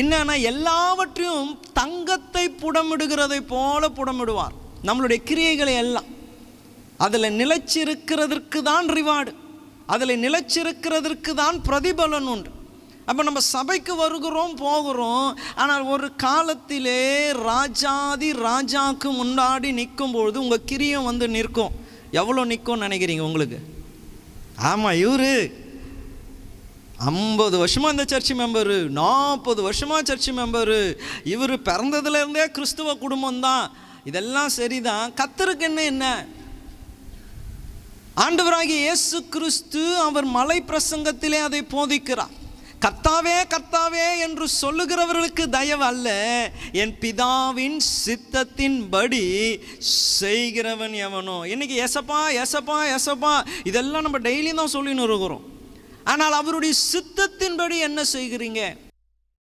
என்னன்னா எல்லாவற்றையும் தங்கத்தை புடமிடுகிறதை போல புடமிடுவார். நம்மளுடைய கிரியைகளை எல்லாம் அதில் நிலைச்சிருக்கிறதற்கு தான் ரிவார்டு, அதில் நிலைச்சிருக்கிறதற்கு தான் பிரதிபலன் உண்டு. அப்போ நம்ம சபைக்கு வருகிறோம் போகிறோம், ஆனால் ஒரு காலத்திலே ராஜாதி ராஜாவுக்கு முன்னாடி நிற்கும் பொழுது உங்கள் கிரியம் வந்து நிற்கும். எவ்வளோ நிற்கும்னு நினைக்கிறீங்க உங்களுக்கு? ஆமாம், இவர் 50 வருஷமாக இந்த சர்ச் மெம்பரு, 40 வருஷமாக சர்ச் மெம்பரு, இவர் பிறந்ததுலேருந்தே கிறிஸ்துவ குடும்பம்தான். இதெல்லாம் சரிதான். கர்த்தருக்கு என்ன? ஆண்டவராகிய இயேசு கிறிஸ்து அவர் மலை பிரசங்கத்திலே அதை போதிக்கிறார். கர்த்தாவே கர்த்தாவே என்று சொல்லுகிறவர்களுக்கு தயவு அல்ல, என் பிதாவின் சித்தத்தின்படி செய்கிறவன் எவனோ. இன்னைக்கு ஏசப்பா ஏசப்பா ஏசப்பா இதெல்லாம் நம்ம டெய்லியும் தான் சொல்லின்னு இருக்கிறோம். ஆனால் அவருடைய சித்தத்தின்படி என்ன செய்கிறீங்க?